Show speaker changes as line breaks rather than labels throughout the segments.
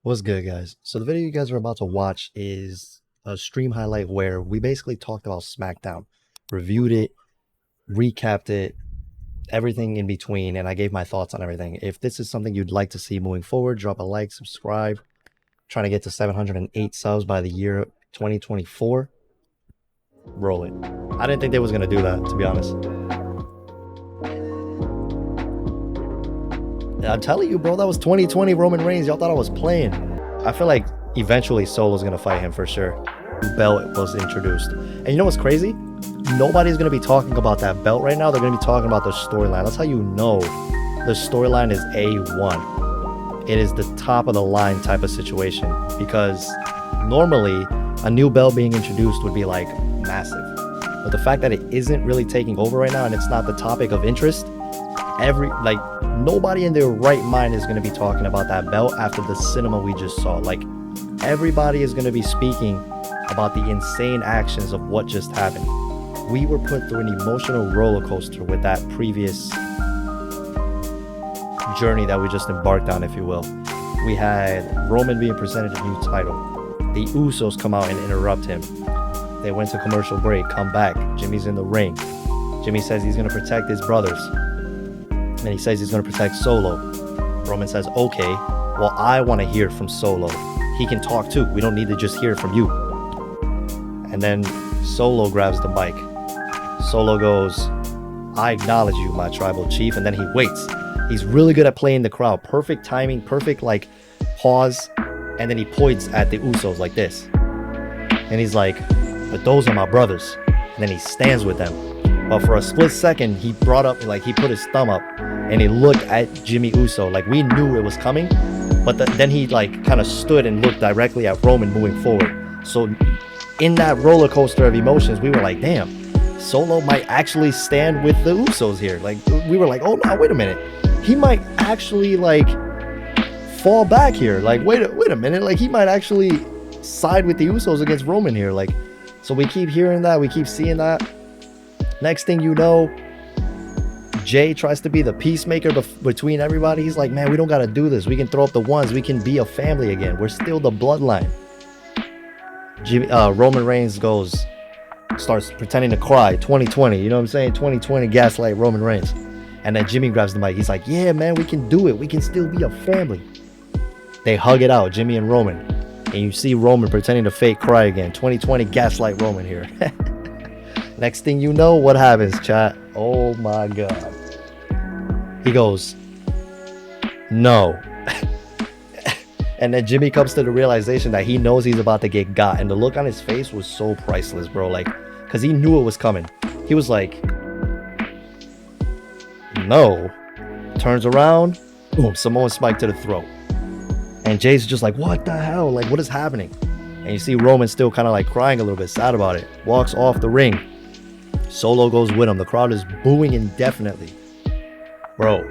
What's good, guys? So the video you guys are about to watch is a stream highlight where we basically talked about Smackdown, reviewed it, recapped it, everything in between, and I gave my thoughts on everything. If this is something you'd like to see moving forward, drop a like, subscribe. Trying to get to 708 subs by the year 2024. Roll it. I didn't think they was gonna do that, to be honest. I'm telling you, bro, that was 2020 Roman Reigns. Y'all thought I was playing. I feel like eventually Solo's gonna fight him for sure. Belt was introduced. And you know what's crazy? Nobody's gonna be talking about that belt right now. They're gonna be talking about the storyline. That's how you know the storyline is A1. It is the top of the line type of situation because normally a new belt being introduced would be like massive. But the fact that it isn't really taking over right now and it's not the topic of interest, nobody in their right mind is going to be talking about that belt after the cinema we just saw. Like, everybody is going to be speaking about the insane actions of what just happened. We were put through an emotional roller coaster with that previous journey that we just embarked on, if you will. We had Roman being presented a new title. The Usos come out and interrupt him. They went to commercial break, come back. Jimmy's in the ring. Jimmy says he's going to protect his brothers. And he says he's going to protect Solo. Roman says, okay, well, I want to hear from Solo. He can talk too. We don't need to just hear from you. And then Solo grabs the mic. Solo goes, I acknowledge you, my tribal chief. And then he waits. He's really good at playing the crowd. Perfect timing, perfect pause. And then he points at the Usos like this. And he's like, but those are my brothers. And then he stands with them. But for a split second, he brought up, he put his thumb up and he looked at Jimmy Uso. Like, we knew it was coming, but then he kind of stood and looked directly at Roman moving forward. So in that roller coaster of emotions, we were like, damn, Solo might actually stand with the Usos here. Like, we were like, oh no, wait a minute. He might actually fall back here. Like, wait a minute. Like, he might actually side with the Usos against Roman here. Like, so we keep hearing that. We keep seeing that. Next thing you know, Jay tries to be the peacemaker between everybody. He's like, man, we don't got to do this. We can throw up the ones. We can be a family again. We're still the bloodline. Roman Reigns starts pretending to cry. 2020, you know what I'm saying? 2020 gaslight Roman Reigns. And then Jimmy grabs the mic. He's like, yeah, man, we can do it. We can still be a family. They hug it out, Jimmy and Roman. And you see Roman pretending to fake cry again. 2020 gaslight Roman here. Next thing you know, what happens, chat? Oh my God. He goes, no. And then Jimmy comes to the realization that he knows he's about to get got. And the look on his face was so priceless, bro. Because he knew it was coming. He was like, no. Turns around, boom, Samoan spike to the throat. And Jay's just like, what the hell? Like, what is happening? And you see Roman still kind of crying a little bit, sad about it. Walks off the ring. Solo goes with him. The crowd is booing indefinitely. Bro.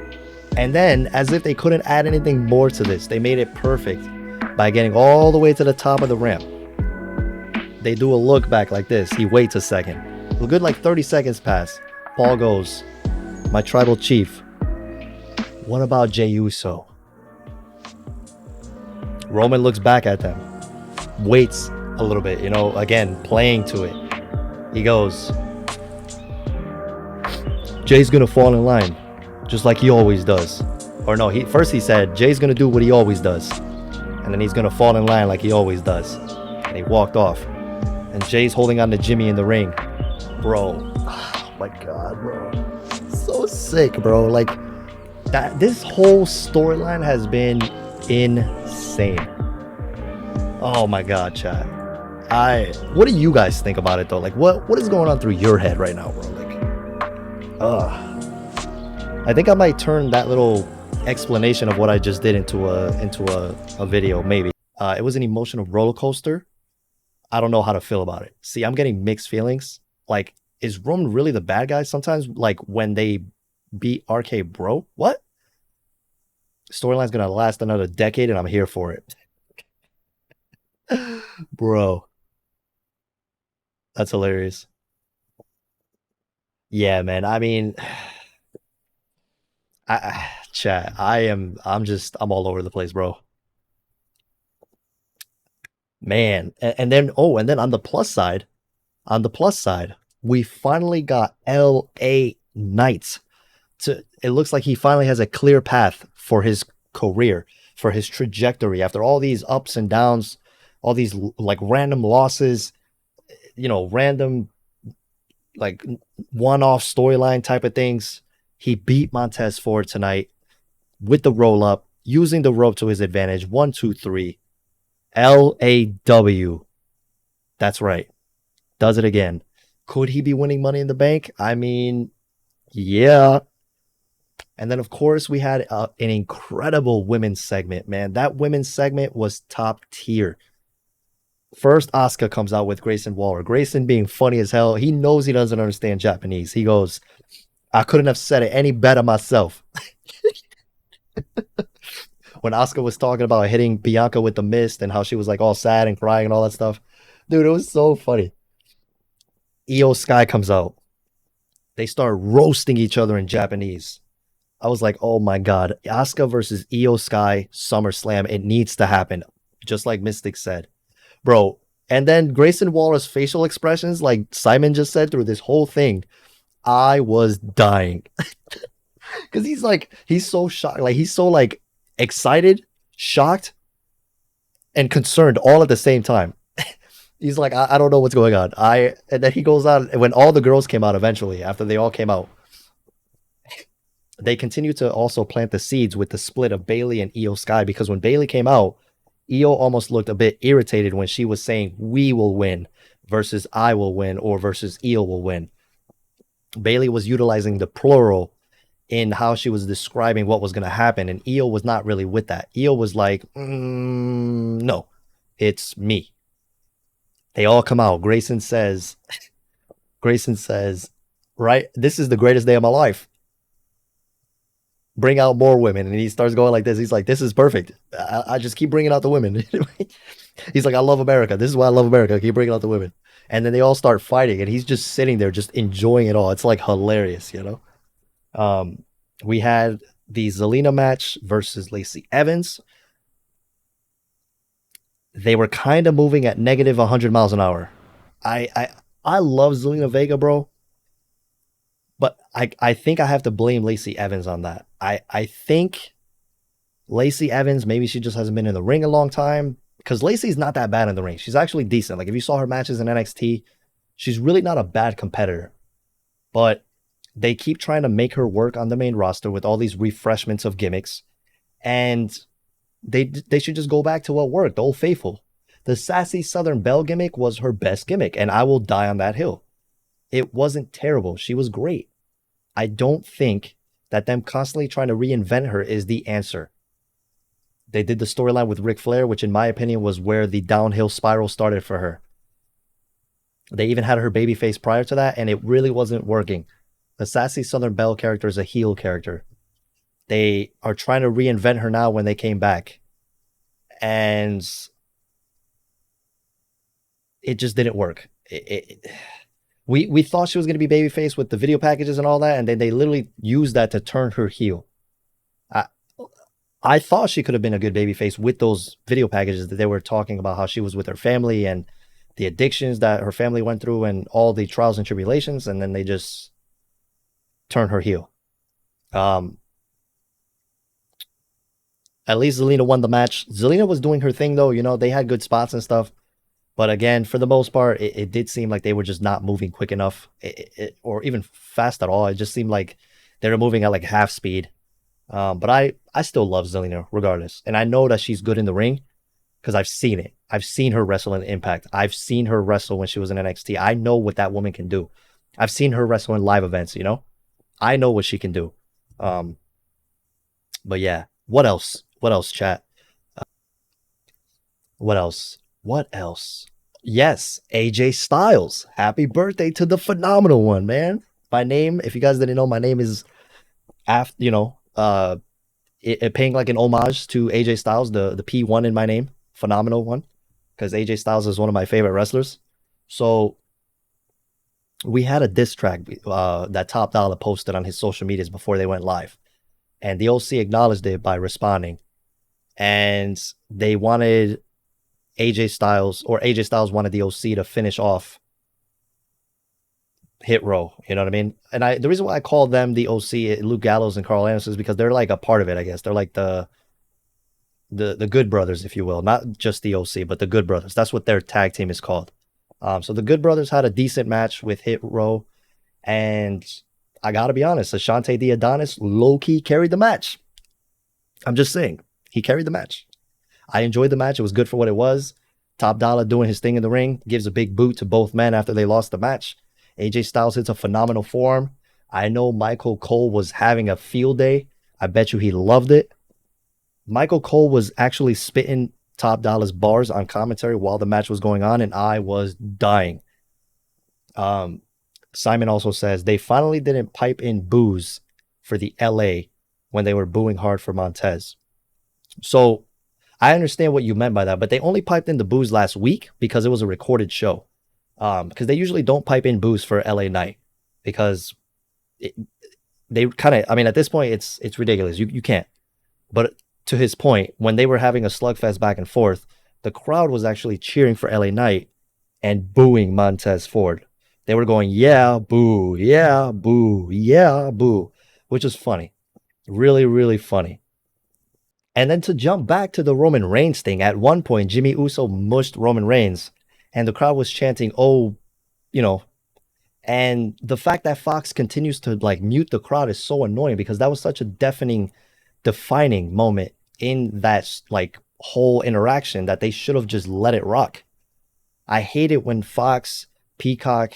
And then, as if they couldn't add anything more to this, they made it perfect by getting all the way to the top of the ramp. They do a look back like this. He waits a second. A good 30 seconds pass. Paul goes, my tribal chief, what about Jey Uso? Roman looks back at them. Waits a little bit, again, playing to it. He goes, Jay's gonna fall in line, just like he always does. Or no, first he said, Jay's gonna do what he always does. And then he's gonna fall in line like he always does. And he walked off. And Jay's holding on to Jimmy in the ring. Bro, oh my God, bro. So sick, bro. This whole storyline has been insane. Oh my God, chat. What do you guys think about it though? What is going on through your head right now, bro? I think I might turn that little explanation of what I just did into a video, maybe. It was an emotional roller coaster. I don't know how to feel about it. See, I'm getting mixed feelings. Is Roman really the bad guy? Sometimes, when they beat RK Bro, what? Storyline's gonna last another decade and I'm here for it. Bro. That's hilarious. Yeah, man. I mean, chat, I'm all over the place, bro. Man. And then on the plus side, we finally got LA Knight. It looks like he finally has a clear path for his career, for his trajectory after all these ups and downs, all these like random losses, random like one-off storyline type of things. He beat Montez Ford tonight with the roll up, using the rope to his advantage. 1, 2, 3. LAW. That's right. Does it again. Could he be winning Money in the Bank? I mean, yeah. And then, of course, we had an incredible women's segment, man. That women's segment was top tier. First, Asuka comes out with Grayson Waller. Grayson being funny as hell. He knows he doesn't understand Japanese. He goes, I couldn't have said it any better myself. When Asuka was talking about hitting Bianca with the mist and how she was like all sad and crying and all that stuff. Dude, it was so funny. Io Sky comes out. They start roasting each other in Japanese. I was like, oh my God. Asuka versus Io Sky SummerSlam. It needs to happen. Just like Mystic said. Bro. And then Grayson Waller's facial expressions, like Simon just said through this whole thing, I was dying. Because he's so shocked. Like, he's so like excited, shocked, and concerned all at the same time. He's like, I don't know what's going on. And then he goes out, and when all the girls came out eventually, after they all came out, they continue to also plant the seeds with the split of Bayley and Io Sky, because when Bayley came out, Io almost looked a bit irritated when she was saying we will win versus I will win or versus Io will win. Bayley was utilizing the plural in how she was describing what was going to happen, and Io was not really with that. Io was like, no, it's me. They all come out. Grayson says, right, this is the greatest day of my life. Bring out more women. And he starts going like this. He's like, this is perfect. I just keep bringing out the women. He's like, I love America. This is why I love America. Keep bringing out the women. And then they all start fighting, and he's just sitting there just enjoying it all. It's like hilarious, We had the Zelina match versus Lacey Evans. They were kind of moving at negative 100 miles an hour. I love Zelina Vega, bro. But I think I have to blame Lacey Evans on that. I think Lacey Evans, maybe she just hasn't been in the ring a long time, because Lacey's not that bad in the ring. She's actually decent. Like, if you saw her matches in NXT, she's really not a bad competitor. But they keep trying to make her work on the main roster with all these refreshments of gimmicks. And they should just go back to what worked, the Old Faithful. The sassy Southern Belle gimmick was her best gimmick, and I will die on that hill. It wasn't terrible. She was great. I don't think that them constantly trying to reinvent her is the answer. They did the storyline with Ric Flair, which in my opinion was where the downhill spiral started for her. They even had her babyface prior to that, and it really wasn't working. The sassy Southern Belle character is a heel character. They are trying to reinvent her now when they came back. And it just didn't work. We thought she was going to be babyface with the video packages and all that, and then they literally used that to turn her heel. I thought she could have been a good babyface with those video packages that they were talking about, how she was with her family and the addictions that her family went through and all the trials and tribulations, and then they just turn her heel. At least Zelina won the match. Zelina was doing her thing, though. They had good spots and stuff. But again, for the most part, it did seem like they were just not moving quick enough, or even fast at all. It just seemed like they were moving at like half speed. But I still love Zelina regardless. And I know that she's good in the ring because I've seen it. I've seen her wrestle in Impact. I've seen her wrestle when she was in NXT. I know what that woman can do. I've seen her wrestle in live events, I know what she can do. But yeah, what else? What else, chat? What else? Yes, AJ Styles. Happy birthday to the phenomenal one, man. My name, if you guys didn't know, my name is paying like an homage to AJ Styles, the P1 in my name, phenomenal one, because AJ Styles is one of my favorite wrestlers. So we had a diss track that Top Dollar posted on his social medias before they went live, and the OC acknowledged it by responding, and they wanted AJ Styles wanted the OC to finish off Hit Row. You know what I mean? And the reason why I call them the OC, Luke Gallows and Carl Anderson, is because they're like a part of it. I guess they're like the Good Brothers, if you will, not just the OC, but the Good Brothers. That's what their tag team is called. So the Good Brothers had a decent match with Hit Row, and I gotta be honest, Ashante the Adonis low key carried the match. I'm just saying, he carried the match. I enjoyed the match. It was good for what it was. Top Dollar doing his thing in the ring, gives a big boot to both men after they lost the match. AJ Styles hits a phenomenal form. I know Michael Cole was having a field day. I bet you he loved it. Michael Cole was actually spitting Top Dollar's bars on commentary while the match was going on, and I was dying. Simon also says they finally didn't pipe in boos for the LA when they were booing hard for Montez. So I understand what you meant by that, but they only piped in the boos last week because it was a recorded show. Because they usually don't pipe in boos for LA Knight because they kind of, I mean, at this point, it's ridiculous. You can't. But to his point, when they were having a slugfest back and forth, the crowd was actually cheering for LA Knight and booing Montez Ford. They were going, yeah, boo, yeah, boo, yeah, boo, which is funny. Really, really funny. And then to jump back to the Roman Reigns thing, at one point, Jimmy Uso mushed Roman Reigns, and the crowd was chanting, oh, you know, and the fact that Fox continues to like mute the crowd is so annoying because that was such a defining moment in that like whole interaction that they should have just let it rock. I hate it when Fox, Peacock,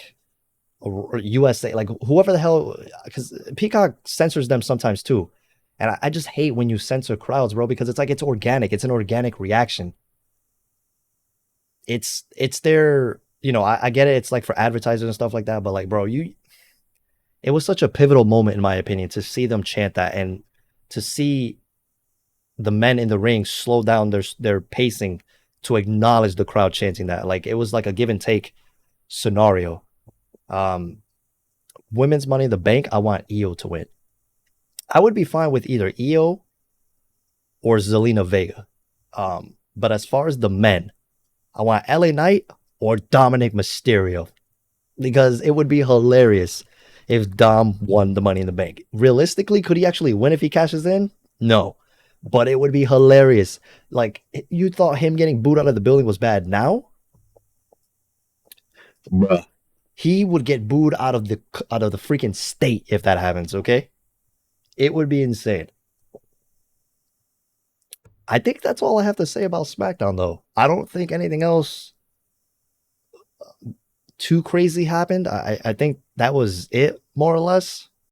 or USA, like whoever the hell, because Peacock censors them sometimes too. And I just hate when you censor crowds, bro, because it's like it's organic. It's an organic reaction. It's their, you know, I get it. It's like for advertisers and stuff like that. But like, bro, it was such a pivotal moment, in my opinion, to see them chant that and to see the men in the ring slow down their pacing to acknowledge the crowd chanting that. Like it was like a give and take scenario. Women's Money in the Bank, I want Io to win. I would be fine with either Io or Zelina Vega. But as far as the men, I want LA Knight or Dominic Mysterio because it would be hilarious if Dom won the Money in the Bank. Realistically, could he actually win if he cashes in? No. But it would be hilarious. Like, you thought him getting booed out of the building was bad. Now, bruh, he would get booed out of the freaking state if that happens, okay? It would be insane. I think that's all I have to say about SmackDown, though. I don't think anything else too crazy happened. I think that was it, more or less.